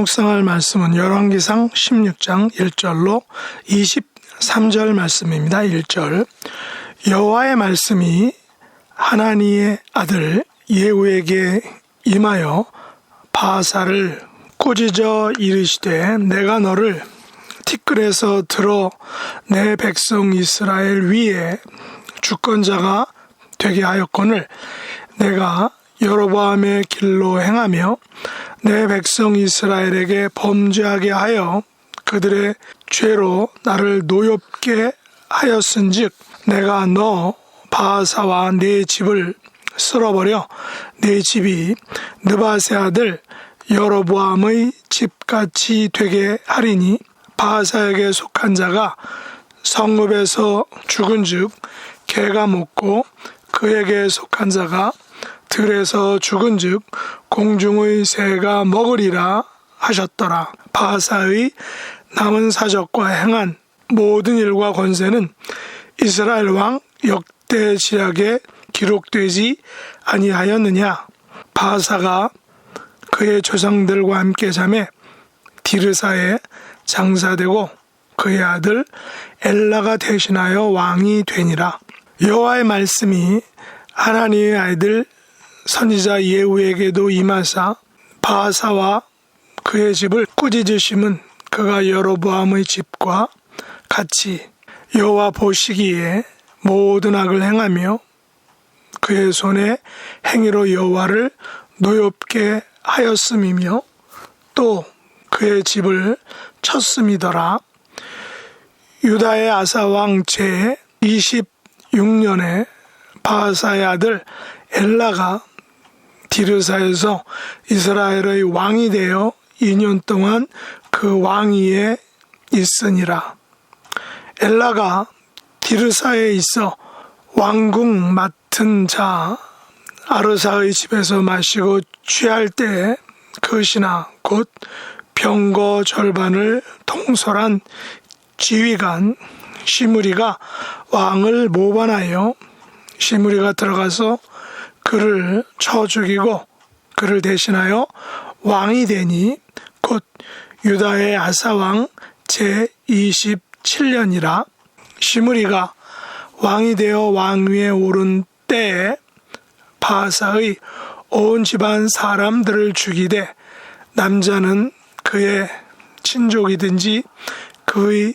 묵상할 말씀은 열왕기상 16장 1절로 23절 말씀입니다. 1절 여호와의 말씀이 하나니의 아들 예후에게 임하여 바하사를 꾸짖어 이르시되 내가 너를 티끌에서 들어 내 백성 이스라엘 위에 주권자가 되게 하였거늘 내가 여로보암의 길로 행하며 내 백성 이스라엘에게 범죄하게 하여 그들의 죄로 나를 노엽게 하였은즉 내가 너 바하사와 네 집을 쓸어버려 네 집이 느밧의 아들 여로보암의 집같이 되게 하리니 바하사에게 속한 자가 성읍에서 죽은즉 개가 먹고 그에게 속한 자가 들에서 죽은즉 공중의 새가 먹으리라 하셨더라. 바하사의 남은 사적과 행한 모든 일과 권세는 이스라엘 왕 역대 지략에 기록되지 아니하였느냐. 바하사가 그의 조상들과 함께 잠에 디르사에 장사되고 그의 아들 엘라가 대신하여 왕이 되니라. 여호와의 말씀이 하나님의 아들 선지자 예후에게도 임하사 바하사와 그의 집을 꾸짖으심은 그가 여로보암의 집과 같이 여호와 보시기에 모든 악을 행하며 그의 손의 행위로 여호와를 노엽게 하였음이며 또 그의 집을 쳤음이더라. 유다의 아사왕 제 26년에 바하사의 아들 엘라가 디르사에서 이스라엘의 왕이 되어 2년 동안 그 왕위에 있으니라. 엘라가 디르사에 있어 왕궁 맡은 자 아르사의 집에서 마시고 취할 때에 그 신하 곧 병거 절반을 통솔한 지휘관 시므리가 왕을 모반하여 시므리가 들어가서 그를 쳐 죽이고 그를 대신하여 왕이 되니 곧 유다의 아사왕 제27년이라. 시므리가 왕이 되어 왕위에 오른 때에 바하사의 온 집안 사람들을 죽이되 남자는 그의 친족이든지 그의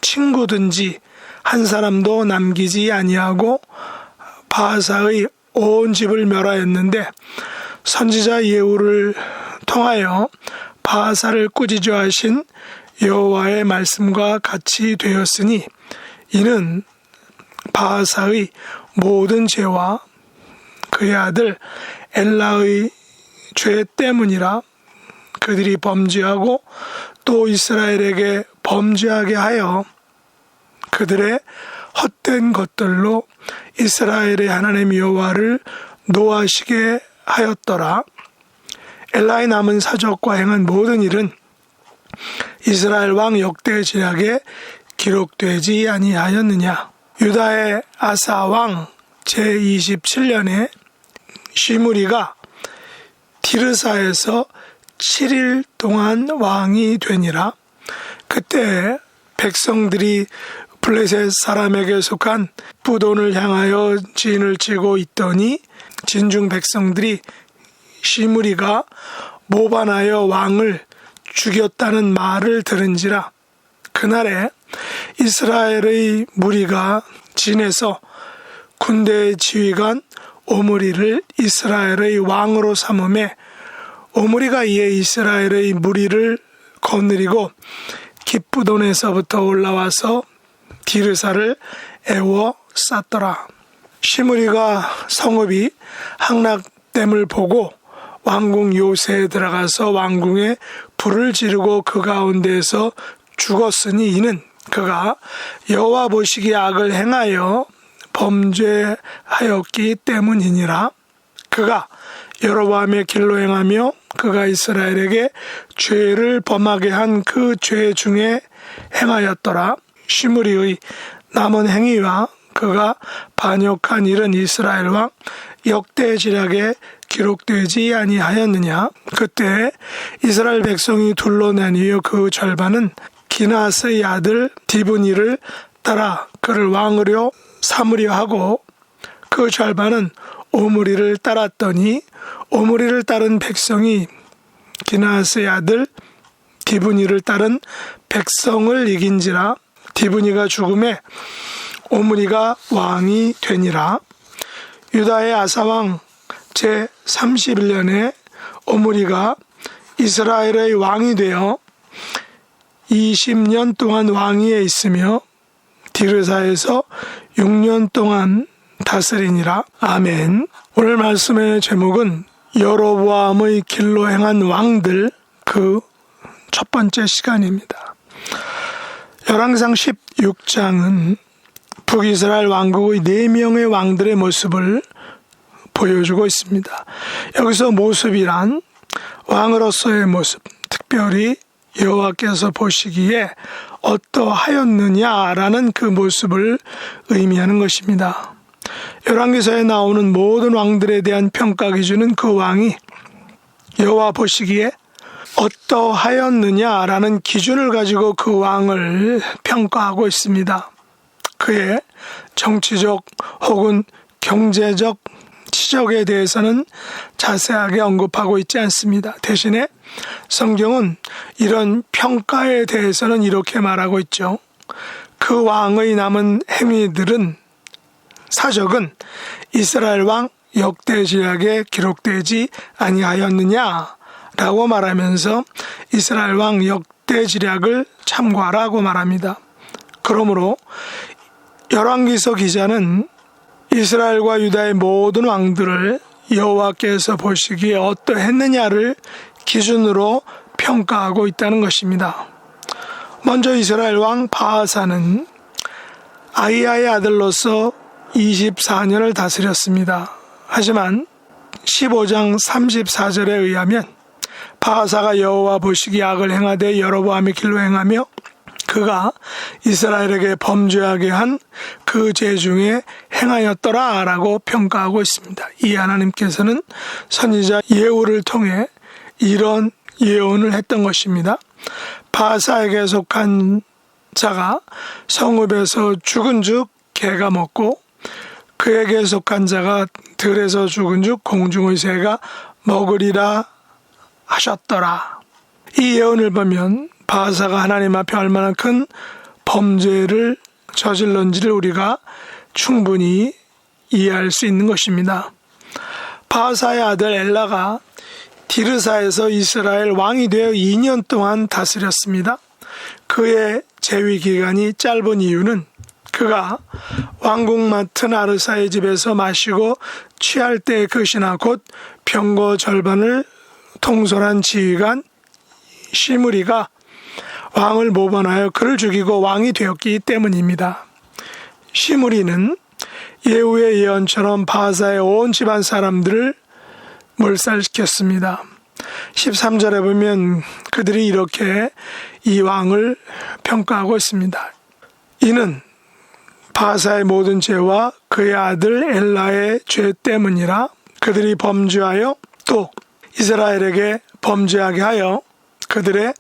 친구든지 한 사람도 남기지 아니하고 바하사의 온 집을 멸하였는데 선지자 예후를 통하여 바하사를 꾸짖어 하신 여호와의 말씀과 같이 되었으니 이는 바하사의 모든 죄와 그의 아들 엘라의 죄 때문이라. 그들이 범죄하고 또 이스라엘에게 범죄하게 하여 그들의 헛된 것들로 이스라엘의 하나님 여호와를 노하시게 하였더라. 엘라의 남은 사적과 행한 모든 일은 이스라엘 왕 역대 지략에 기록되지 아니하였느냐. 유다의 아사 왕 제27년에 시므리가 디르사에서 7일 동안 왕이 되니라. 그때 백성들이 블레셋 사람에게 속한 부돈을 향하여 진을 치고 있더니 진중 백성들이 시므리가 모반하여 왕을 죽였다는 말을 들은지라. 그날에 이스라엘의 무리가 진에서 군대 지휘관 오므리를 이스라엘의 왕으로 삼음에 오므리가 이에 이스라엘의 무리를 거느리고 깃부돈에서부터 올라와서 디르사를 애워 쌌더라. 시므리가 성읍이 함락됨을 보고 왕궁 요새에 들어가서 왕궁에 불을 지르고 그 가운데에서 죽었으니 이는 그가 여호와 보시기에 악을 행하여 범죄하였기 때문이니라. 그가 여로보암의 길로 행하며 그가 이스라엘에게 죄를 범하게 한 그 죄 중에 행하였더라. 시므리의 남은 행위와 그가 반역한 일은 이스라엘 왕 역대 지략에 기록되지 아니하였느냐. 그때 이스라엘 백성이 둘로 나뉘어 그 절반은 기나스의 아들 디브니를 따라 그를 왕으로 삼으려 하고 그 절반은 오므리를 따랐더니 오므리를 따른 백성이 기나스의 아들 디브니를 따른 백성을 이긴지라. 디브니가 죽음에 오므리가 왕이 되니라. 유다의 아사왕 제31년에 오므리가 이스라엘의 왕이 되어 20년 동안 왕위에 있으며 디르사에서 6년 동안 다스리니라. 아멘. 오늘 말씀의 제목은 여로보암의 길로 행한 왕들, 그 첫 번째 시간입니다. 열왕기상 16장은 북이스라엘 왕국의 4명의 왕들의 모습을 보여주고 있습니다. 여기서 모습이란 왕으로서의 모습, 특별히 여호와께서 보시기에 어떠하였느냐라는 그 모습을 의미하는 것입니다. 열왕기서에 나오는 모든 왕들에 대한 평가 기준은 그 왕이 여호와 보시기에 어떠하였느냐라는 기준을 가지고 그 왕을 평가하고 있습니다. 그의 정치적 혹은 경제적 치적에 대해서는 자세하게 언급하고 있지 않습니다. 대신에 성경은 이런 평가에 대해서는 이렇게 말하고 있죠. 그 왕의 남은 행위들은, 사적은 이스라엘 왕 역대지략에 기록되지 아니하였느냐 라고 말하면서 이스라엘 왕 역대지략을 참고하라고 말합니다. 그러므로 열왕기서 기자는 이스라엘과 유다의 모든 왕들을 여호와께서 보시기에 어떠했느냐를 기준으로 평가하고 있다는 것입니다. 먼저 이스라엘 왕 바아사는 아히야의 아들로서 24년을 다스렸습니다. 하지만 15장 34절에 의하면 바아사가 여호와 보시기에 악을 행하되 여로보암의 길로 행하며 그가 이스라엘에게 범죄하게 한 그 죄 중에 행하였더라 라고 평가하고 있습니다. 이 하나님께서는 선지자 예후를 통해 이런 예언을 했던 것입니다. 바아사에게 속한 자가 성읍에서 죽은 즉 개가 먹고 그에게 속한 자가 들에서 죽은 즉 공중의 새가 먹으리라 하셨더라. 이 예언을 보면 바아사가 하나님 앞에 얼마나 큰 범죄를 저질렀는지를 우리가 충분히 이해할 수 있는 것입니다. 바아사의 아들 엘라가 디르사에서 이스라엘 왕이 되어 2년 동안 다스렸습니다. 그의 재위 기간이 짧은 이유는 그가 왕궁 맡은 아르사의 집에서 마시고 취할 때의 것이나 곧 병거 절반을 통솔한 지휘관 시므리가 왕을 모반하여 그를 죽이고 왕이 되었기 때문입니다. 시므리는 예후의 예언처럼 바아사의 온 집안 사람들을 몰살시켰습니다. 13절에 보면 그들이 이렇게 이 왕을 평가하고 있습니다. 이는 바아사의 모든 죄와 그의 아들 엘라의 죄 때문이라. 그들이 범죄하여 또 이스라엘에게 범죄하게 하여 그들의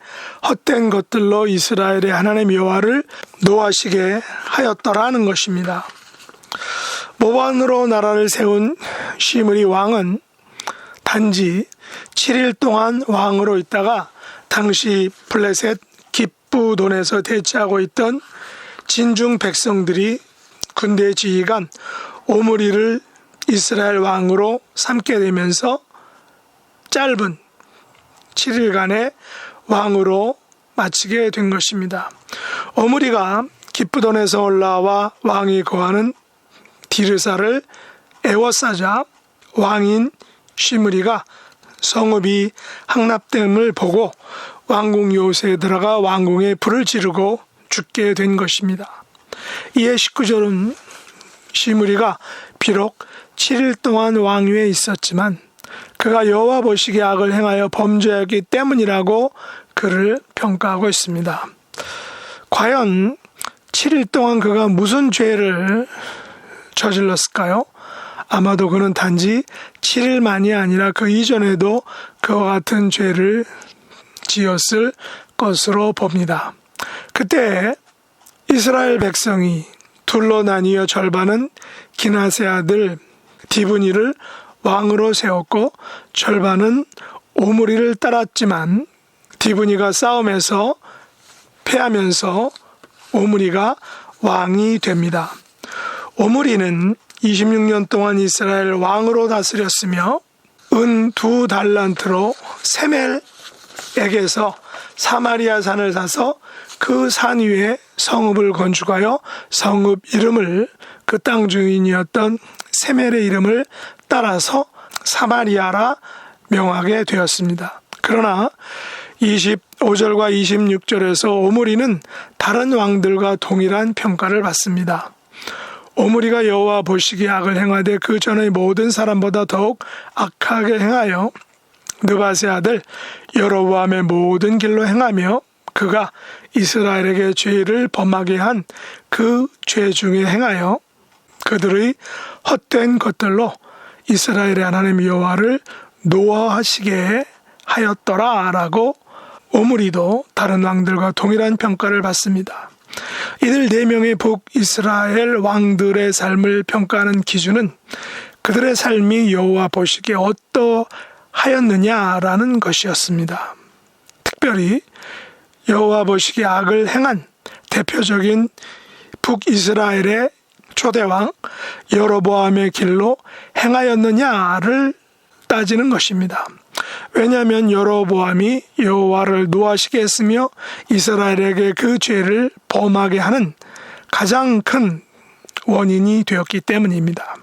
헛된 것들로 이스라엘의 하나님 여호와를 노하시게 하였더라는 것입니다. 모반으로 나라를 세운 시므리 왕은 단지 7일 동안 왕으로 있다가 당시 블레셋 기브돈에서 대치하고 있던 진중 백성들이 군대 지휘관 오므리를 이스라엘 왕으로 삼게 되면서 짧은 7일간의 왕으로 마치게 된 것입니다. 오므리가 기브돈에서 올라와 왕이 거하는 디르사를 애워싸자 왕인 시므리가 성읍이 함락됨을 보고 왕궁 요새에 들어가 왕궁에 불을 지르고 죽게 된 것입니다. 이에 19절은 시므리가 비록 7일 동안 왕위에 있었지만 그가 여호와 보시기에 악을 행하여 범죄하기 때문이라고 그를 평가하고 있습니다. 과연 7일 동안 그가 무슨 죄를 저질렀을까요? 아마도 그는 단지 7일만이 아니라 그 이전에도 그와 같은 죄를 지었을 것으로 봅니다. 그때 이스라엘 백성이 둘로 나뉘어 절반은 기낫의 아들 디브니를 왕으로 세웠고 절반은 오므리를 따랐지만 디브니가 싸움에서 패하면서 오므리가 왕이 됩니다. 오므리는 26년 동안 이스라엘 왕으로 다스렸으며 은 2달란트로 세멜에게서 사마리아 산을 사서 그 산 위에 성읍을 건축하여 성읍 이름을 그 땅 주인이었던 세멜의 이름을 따라서 사마리아라 명하게 되었습니다. 그러나 25절과 26절에서 오므리는 다른 왕들과 동일한 평가를 받습니다. 오므리가 여호와 보시기에 악을 행하되 그 전의 모든 사람보다 더욱 악하게 행하여 느밧의 아들 여로보암의 모든 길로 행하며 그가 이스라엘에게 죄를 범하게 한 그 죄 중에 행하여 그들의 헛된 것들로 이스라엘의 하나님 여호와를 노하시게 하였더라 라고 오므리도 다른 왕들과 동일한 평가를 받습니다. 이들 4명의 북이스라엘 왕들의 삶을 평가하는 기준은 그들의 삶이 여호와 보시기에 어떠하였느냐라는 것이었습니다. 특별히 여호와 보시기에 악을 행한 대표적인 북이스라엘의 초대왕 여로보암의 길로 행하였느냐를 따지는 것입니다. 왜냐하면 여로보암이 여호와를 노하시게 했으며 이스라엘에게 그 죄를 범하게 하는 가장 큰 원인이 되었기 때문입니다.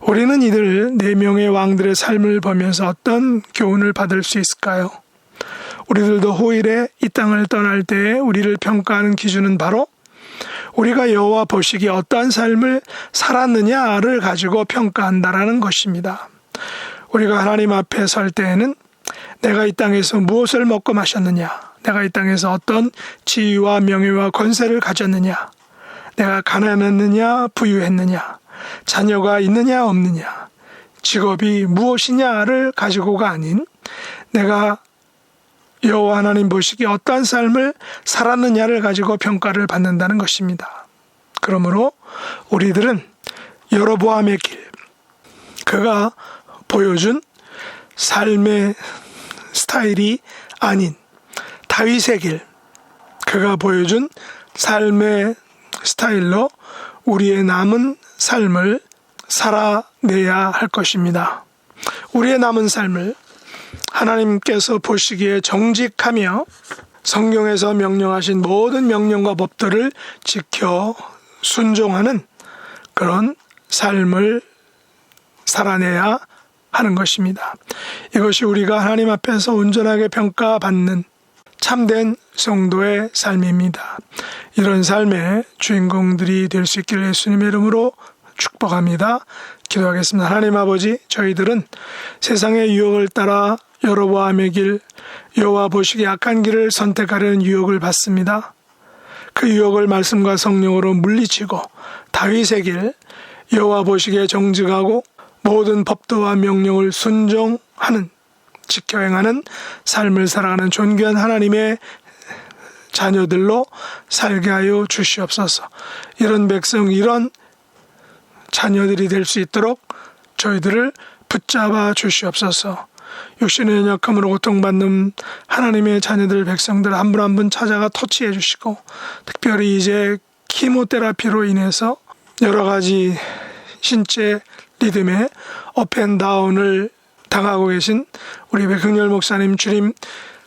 우리는 이들 4명의 왕들의 삶을 보면서 어떤 교훈을 받을 수 있을까요? 우리들도 후일에 이 땅을 떠날 때에 우리를 평가하는 기준은 바로 우리가 여호와 보시기에 어떠한 삶을 살았느냐를 가지고 평가한다라는 것입니다. 우리가 하나님 앞에 설 때에는 내가 이 땅에서 무엇을 먹고 마셨느냐, 내가 이 땅에서 어떤 지위와 명예와 권세를 가졌느냐, 내가 가난했느냐 부유했느냐, 자녀가 있느냐 없느냐, 직업이 무엇이냐를 가지고가 아닌 내가 여호와 하나님 보시기에 어떠한 삶을 살았느냐를 가지고 평가를 받는다는 것입니다. 그러므로 우리들은 여로보암의 길, 그가 보여준 삶의 스타일이 아닌 다윗의 길, 그가 보여준 삶의 스타일로 우리의 남은 삶을 살아내야 할 것입니다. 우리의 남은 삶을 하나님께서 보시기에 정직하며 성경에서 명령하신 모든 명령과 법들을 지켜 순종하는 그런 삶을 살아내야 하는 것입니다. 이것이 우리가 하나님 앞에서 온전하게 평가받는 참된 성도의 삶입니다. 이런 삶의 주인공들이 될 수 있기를 예수님의 이름으로 축복합니다. 기도하겠습니다. 하나님 아버지, 저희들은 세상의 유혹을 따라 여로보암의 길, 여호와 보시기에 악한 길을 선택하려는 유혹을 받습니다. 그 유혹을 말씀과 성령으로 물리치고 다윗의 길, 여호와 보시기에 정직하고 모든 법도와 명령을 순종하는, 지켜 행하는 삶을 살아가는 존귀한 하나님의 자녀들로 살게 하여 주시옵소서. 이런 백성, 이런 자녀들이 될 수 있도록 저희들을 붙잡아 주시옵소서. 육신의 연약함으로 고통받는 하나님의 자녀들, 백성들 한 분 한 분 찾아가 터치해 주시고, 특별히 이제 키모테라피로 인해서 여러 가지 신체 리듬의 업앤다운을 당하고 계신 우리 백흥렬 목사님, 주님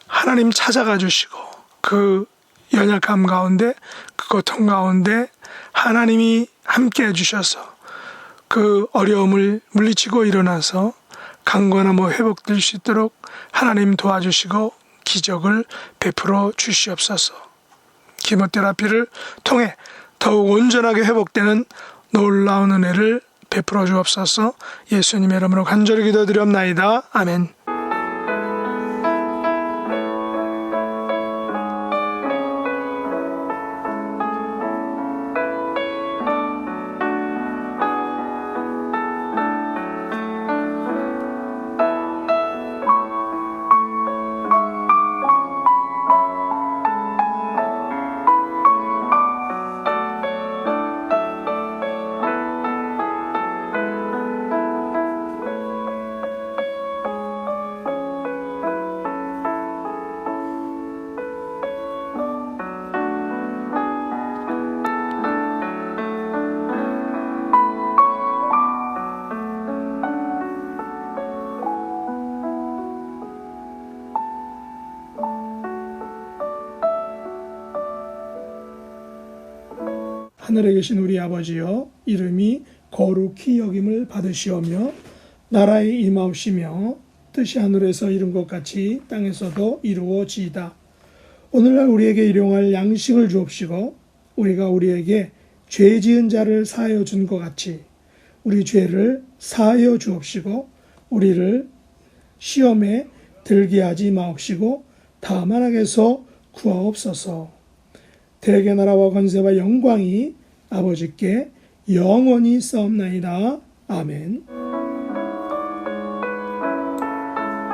하나님 찾아가 주시고, 그 연약함 가운데, 그 고통 가운데 하나님이 함께 해주셔서 그 어려움을 물리치고 일어나서 강건함과 회복될 수 있도록 하나님 도와주시고 기적을 베풀어 주시옵소서. 키모테라피를 통해 더욱 온전하게 회복되는 놀라운 은혜를 베풀어 주옵소서. 예수님의 이름으로 간절히 기도드리옵나이다. 아멘. 하늘에 계신 우리 아버지여, 이름이 거룩히 여김을 받으시오며 나라에 임하옵시며 뜻이 하늘에서 이룬 것 같이 땅에서도 이루어지이다. 오늘날 우리에게 일용할 양식을 주옵시고 우리가 우리에게 죄 지은 자를 사하여 준 것 같이 우리 죄를 사하여 주옵시고 우리를 시험에 들게 하지 마옵시고 다만 악에서 구하옵소서. 대개 나라와 권세와 영광이 아버지께 영원히 싸움나이다. 아멘.